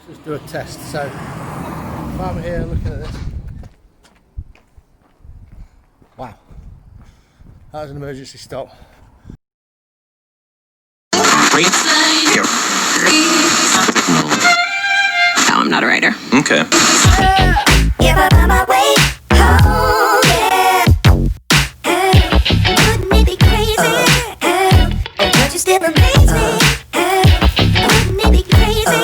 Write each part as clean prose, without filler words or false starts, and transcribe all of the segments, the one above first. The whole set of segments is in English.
Let's just do a test. So if I'm here looking at this, wow, that was an emergency stop. No, I'm not a writer. Okay. Give up on my way home, yeah. Wouldn't it be crazy? Don't you still amaze me? Wouldn't it be crazy?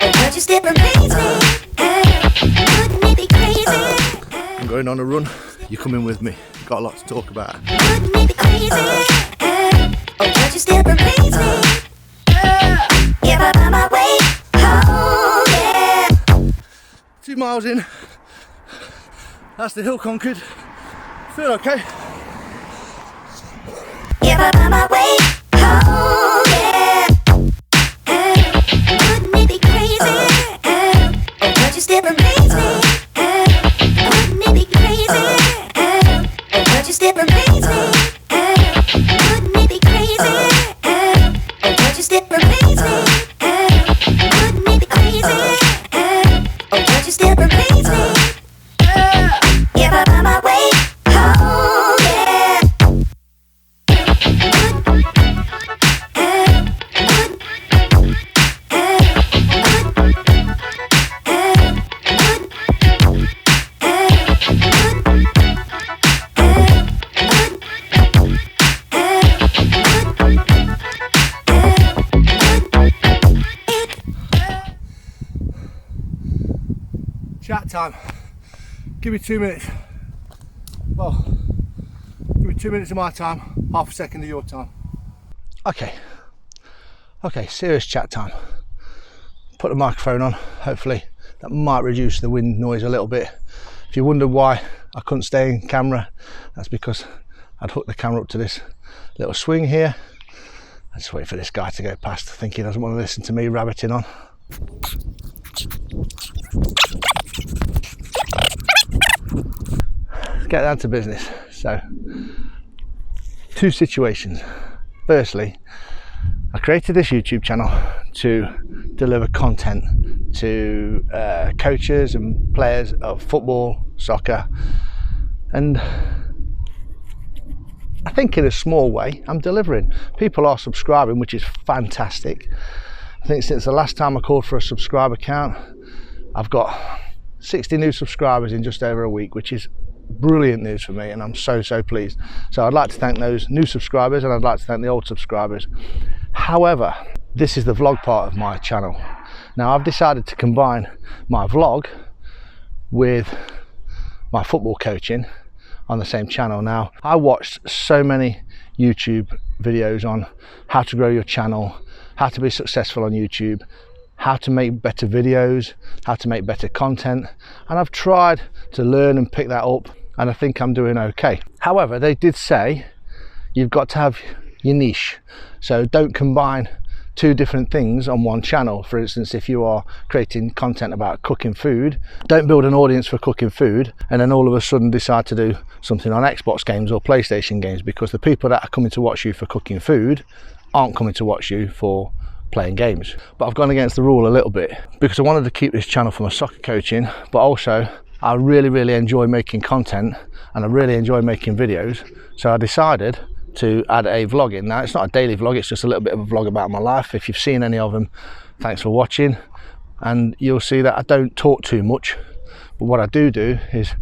Don't you still amaze me? Wouldn't it be crazy? I'm going on a run. You're coming with me. Got a lot to talk about. Wouldn't it be crazy? Don't you still amaze me? Give up on my way home, yeah. 2 miles in. That's the hill conquered. Feel okay. Give up on my way home, yeah. Wouldn't it be crazy? Don't you still amaze me? Wouldn't it be crazy? Don't you still amaze me? Wouldn't it be crazy? Don't you still amaze me? Wouldn't it be crazy? Don't you still amaze me? Give up on my way home, yeah. Chat time. Give me 2 minutes. Well, give me 2 minutes of my time, half a second of your time. Okay, serious chat time. Put the microphone on, hopefully that might reduce the wind noise a little bit. If you wonder why I couldn't stay in camera, that's because I'd hooked the camera up to this little swing here. I just wait for this guy to go past. I think he doesn't want to listen to me rabbiting on. Let's get down to business. So, 2 situations. Firstly, I created this YouTube channel to deliver content to coaches and players of football, soccer, and I think in a small way I'm delivering. People are subscribing, which is fantastic. I think since the last time I called for a subscriber count, I've got 60 new subscribers in just over a week, which is brilliant news for me, and I'm so pleased. So I'd like to thank those new subscribers, and I'd like to thank the old subscribers. However, this is the vlog part of my channel. Now I've decided to combine my vlog with my football coaching on the same channel. Now, I watched so many YouTube videos on how to grow your channel, how to be successful on YouTube, how to make better videos, how to make better content, and I've tried to learn and pick that up, and I think I'm doing okay. However, they did say you've got to have your niche, so don't combine 2 different things on one channel. For instance, if you are creating content about cooking food, don't build an audience for cooking food and then all of a sudden decide to do something on Xbox games or PlayStation games, because the people that are coming to watch you for cooking food aren't coming to watch you for playing games. But I've gone against the rule a little bit because I wanted to keep this channel for my soccer coaching, but also I really enjoy making content and I really enjoy making videos, so I decided to add a vlog in. Now, it's not a daily vlog, it's just a little bit of a vlog about my life. If you've seen any of them, thanks for watching, and you'll see that I don't talk too much, but what I do is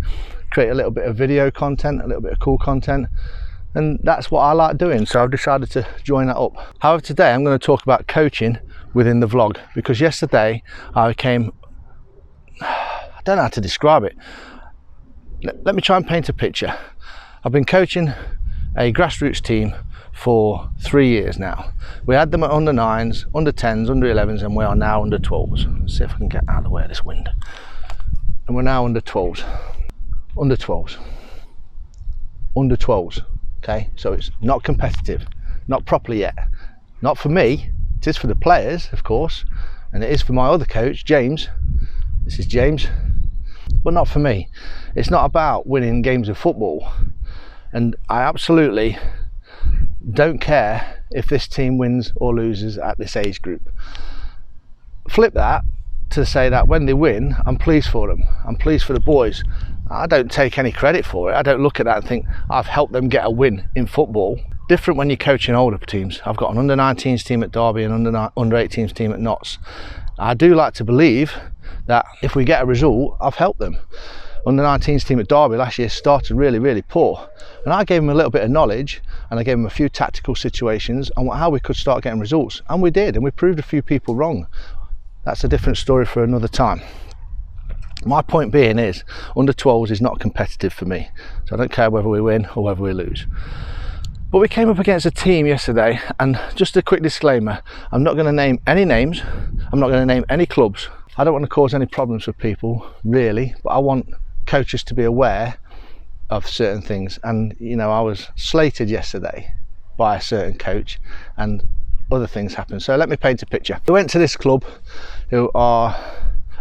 create a little bit of video content, a little bit of cool content, and that's what I like doing, so I've decided to join that up. However, today I'm going to talk about coaching within the vlog, because yesterday I don't know how to describe it. Let me try and paint a picture. I've been coaching a grassroots team for 3 years now. We had them at under 9s, under 10s, under 11s, and we are now under 12s. Let's see if I can get out of the way of this wind. And we're now under 12s. Under 12s. Under 12s. Okay, so it's not competitive, not properly yet. Not for me, it is for the players, of course, and it is for my other coach, James. This is James, but not for me. It's not about winning games of football, and I absolutely don't care if this team wins or loses at this age group. flip that to say that when they win, I'm pleased for them. I'm pleased for the boys. I don't take any credit for it. I don't look at that and think I've helped them get a win in football. Different when you're coaching older teams. I've got an under-19s team at Derby and under-18s team at Notts. I do like to believe that if we get a result, I've helped them. Under-19s team at Derby last year started really poor, and I gave them a little bit of knowledge and I gave them a few tactical situations on how we could start getting results, and we did, and we proved a few people wrong. That's a different story for another time. My point being is, under 12s is not competitive for me, so I don't care whether we win or whether we lose. But we came up against a team yesterday, and just a quick disclaimer, I'm not going to name any names, I'm not going to name any clubs. I don't want to cause any problems with people, really, but I want coaches to be aware of certain things. And you know, I was slated yesterday by a certain coach and other things happened. So let me paint a picture. We went to this club who are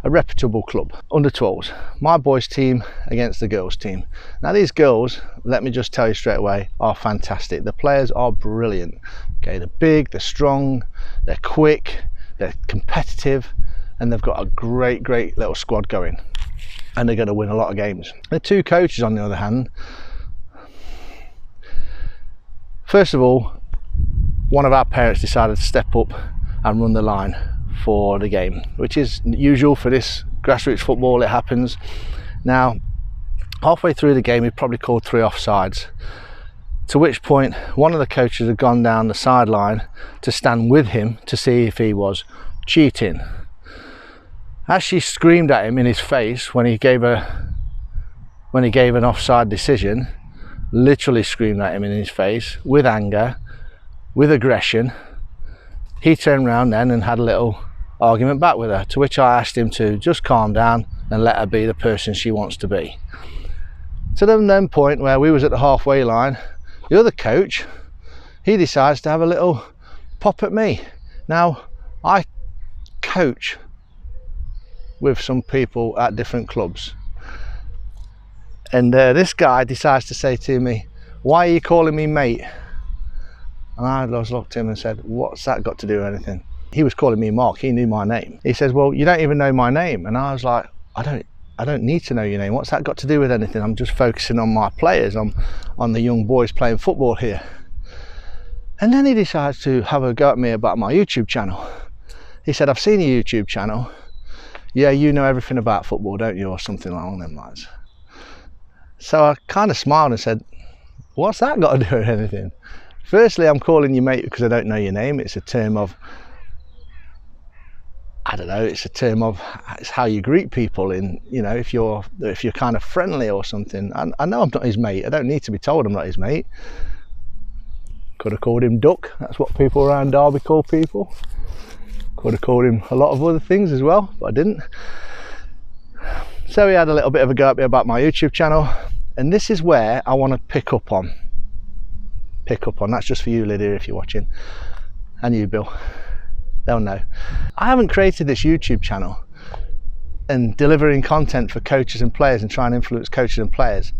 a reputable club, under 12s. My boys team against the girls team. Now these girls, let me just tell you straight away, are fantastic. The players are brilliant. Okay, they're big, they're strong, they're quick, they're competitive, and they've got a great little squad going, and they're going to win a lot of games. The two coaches, on the other hand, first of all, one of our parents decided to step up and run the line for the game, which is usual for this grassroots football. It happens. Now, halfway through the game, he probably called 3 offsides, to which point one of the coaches had gone down the sideline to stand with him to see if he was cheating. As she screamed at him in his face when he gave an offside decision, literally screamed at him in his face with anger, with aggression, he turned around then and had a little argument back with her, to which I asked him to just calm down and let her be the person she wants to be. To the then point where we was at the halfway line, the other coach, he decides to have a little pop at me. Now, I coach with some people at different clubs, and this guy decides to say to me, "Why are you calling me mate?" And I just looked at him and said, "What's that got to do with anything?" He was calling me Mark, he knew my name. He says, "Well, you don't even know my name." And I was like, I don't need to know your name. What's that got to do with anything? I'm just focusing on my players, on the young boys playing football here. And then he decides to have a go at me about my YouTube channel. He said, "I've seen your YouTube channel. Yeah, you know everything about football, don't you?" or something along them lines. So I kind of smiled and said, "What's that got to do with anything? Firstly, I'm calling you mate because I don't know your name. It's a term of, I don't know, it's how you greet people in, you know, if you're kind of friendly or something. I know I'm not his mate. I don't need to be told I'm not his mate. Could have called him Duck. That's what people around Derby call people. Could have called him a lot of other things as well, but I didn't. So he had a little bit of a go at me about my YouTube channel, and this is where I want to pick up on. That's just for you, Lydia, if you're watching, and you, Bill. They'll know. I haven't created this YouTube channel and delivering content for coaches and players and trying to influence coaches and players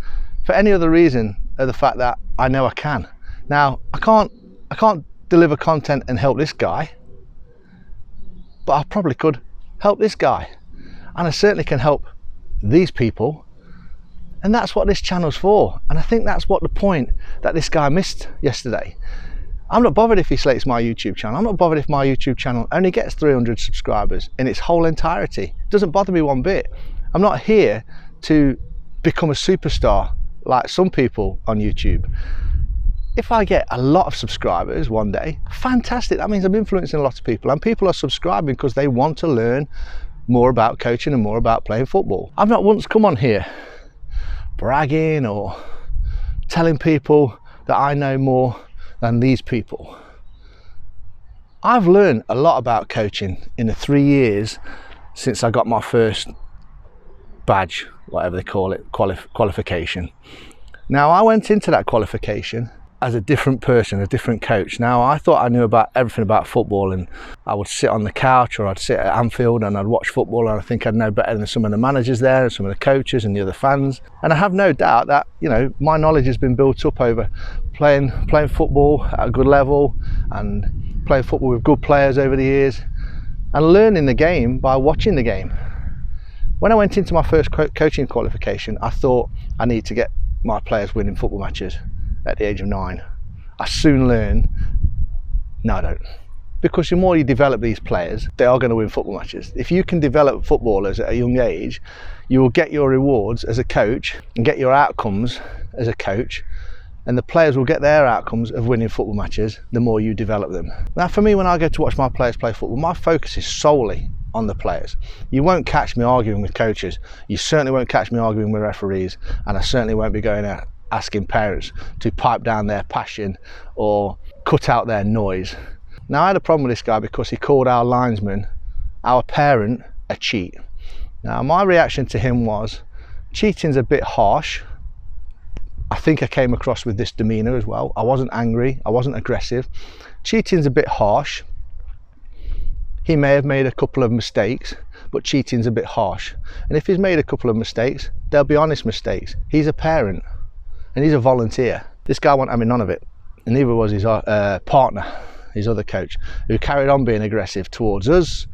for any other reason than the fact that I know I can. Now, I can't deliver content and help this guy, but I probably could help this guy, and I certainly can help these people, and that's what this channel's for. And I think that's what the point that this guy missed yesterday. I'm not bothered if he slates my YouTube channel. I'm not bothered if my YouTube channel only gets 300 subscribers in its whole entirety. It doesn't bother me one bit. I'm not here to become a superstar like some people on YouTube. If I get a lot of subscribers one day, fantastic. That means I'm influencing a lot of people, and people are subscribing because they want to learn more about coaching and more about playing football. I've not once come on here bragging or telling people that I know more than these people. I've learned a lot about coaching in the 3 years since I got my first badge, whatever they call it, qualification. Now, I went into that qualification as a different person, a different coach. Now, I thought I knew about everything about football, and I would sit on the couch or I'd sit at Anfield and I'd watch football, and I think I'd know better than some of the managers there and some of the coaches and the other fans. And I have no doubt that, you know, my knowledge has been built up over playing football at a good level and playing football with good players over the years. and learning the game by watching the game. When I went into my first coaching qualification, I thought I need to get my players winning football matches at the age of 9. I soon learned, no I don't. Because the more you develop these players, they are going to win football matches. If you can develop footballers at a young age, you will get your rewards as a coach and get your outcomes as a coach, and the players will get their outcomes of winning football matches the more you develop them. Now for me, when I go to watch my players play football, my focus is solely on the players. You won't catch me arguing with coaches, you certainly won't catch me arguing with referees, and I certainly won't be going out asking parents to pipe down their passion or cut out their noise. Now I had a problem with this guy because he called our linesman, our parent, a cheat. Now my reaction to him was, cheating's a bit harsh. I think I came across with this demeanour as well. I wasn't angry, I wasn't aggressive. Cheating's a bit harsh. He may have made a couple of mistakes, but cheating's a bit harsh. And if he's made a couple of mistakes, they'll be honest mistakes. He's a parent and he's a volunteer. This guy won't have none of it, and neither was his partner, his other coach, who carried on being aggressive towards us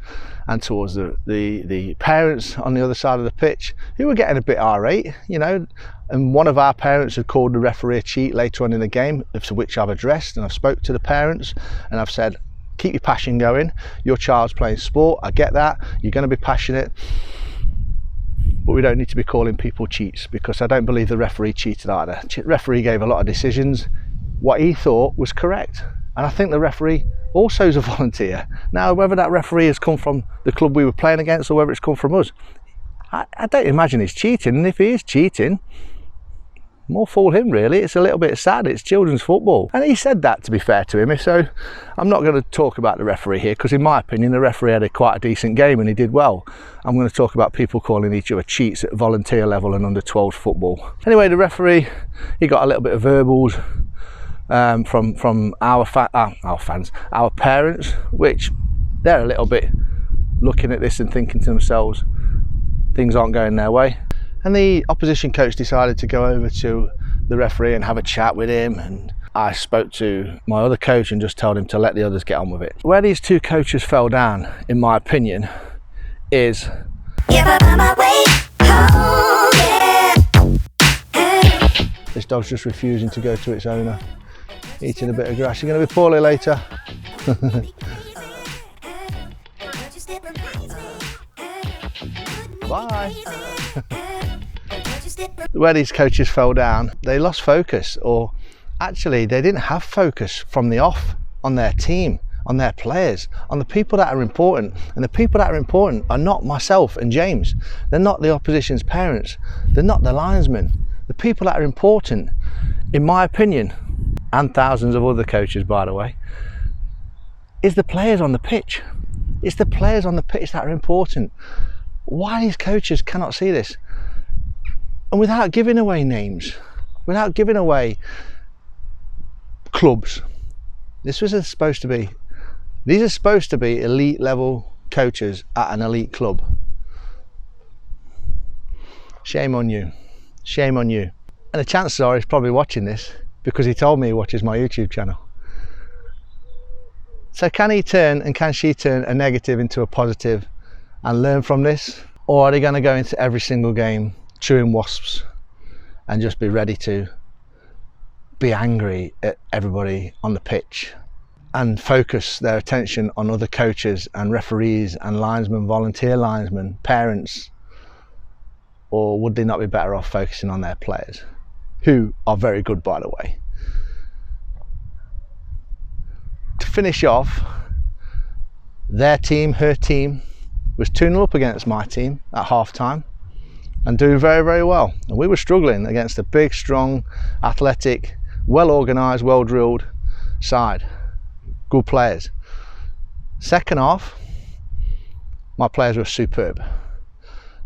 and towards the parents on the other side of the pitch, who were getting a bit irate, you know. And one of our parents had called the referee a cheat later on in the game, to which I've addressed, and I've spoke to the parents and I've said, keep your passion going, your child's playing sport, I get that, you're going to be passionate, but we don't need to be calling people cheats, because I don't believe the referee cheated either. The referee gave a lot of decisions, what he thought was correct. And I think the referee also is a volunteer. Now, whether that referee has come from the club we were playing against or whether it's come from us, I don't imagine he's cheating. And if he is cheating, more fool him really. It's a little bit sad, it's children's football. And he said that, to be fair to him. So I'm not going to talk about the referee here, because in my opinion the referee had quite a decent game and he did well. I'm going to talk about people calling each other cheats at volunteer level and under 12 football. Anyway, the referee, he got a little bit of verbals from our fans, our parents, which they're a little bit looking at this and thinking to themselves, things aren't going their way. And the opposition coach decided to go over to the referee and have a chat with him, and I spoke to my other coach and just told him to let the others get on with it. Where these two coaches fell down, in my opinion, is this dog's just refusing to go to its owner, eating a bit of grass. You're going to be poorly later. Bye. Where these coaches fell down, they lost focus, or actually they didn't have focus from the off on their team, on their players, on the people that are important. And the people that are important are not myself and James. They're not the opposition's parents. They're not the linesmen. The people that are important, in my opinion, and thousands of other coaches, by the way, is the players on the pitch. It's the players on the pitch that are important. Why these coaches cannot see this? And without giving away names, without giving away clubs, these are supposed to be elite level coaches at an elite club. Shame on you. Shame on you. And the chances are he's probably watching this, because he told me he watches my YouTube channel. So can he turn, and can she turn, a negative into a positive and learn from this? Or are they going to go into every single game chewing wasps and just be ready to be angry at everybody on the pitch and focus their attention on other coaches and referees and linesmen, volunteer linesmen, parents? Or would they not be better off focusing on their players, who are very good, by the way? To finish off, their team, her team, was 2-0 up against my team at half time and doing very, very well. And we were struggling against a big, strong, athletic, well organised, well drilled side. Good players. Second half, my players were superb.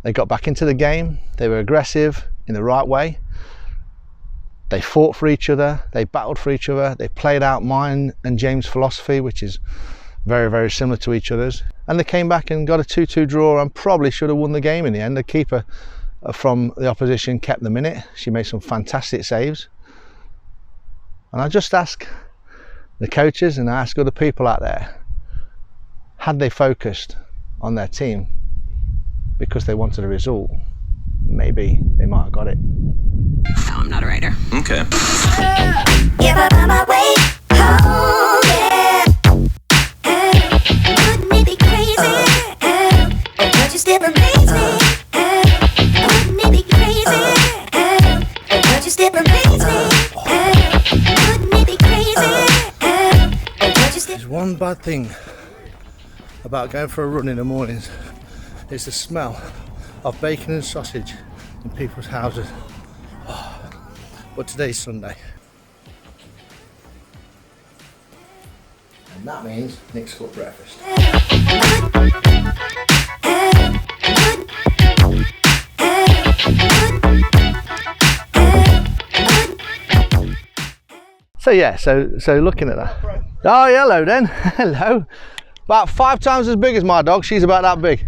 They got back into the game, they were aggressive in the right way. They fought for each other, they battled for each other, they played out mine and James' philosophy, which is very, very similar to each other's. And they came back and got a 2-2 draw and probably should have won the game in the end. The keeper from the opposition kept them in it. She made some fantastic saves. And I just ask the coaches and I ask other people out there, had they focused on their team because they wanted a result, maybe they might have got it. No, I'm not a writer. Okay. If I find my way home, yeah. Wouldn't it be crazy? But you still amaze me. Wouldn't it be crazy? But you still amaze me. Wouldn't it be crazy? But you still. There's one bad thing about going for a run in the mornings. It's the smell of bacon and sausage in people's houses. But today's Sunday. And that means Nick's cooked breakfast. So yeah, so looking at that. Oh, hello then. Hello. About 5 times as big as my dog. She's about that big.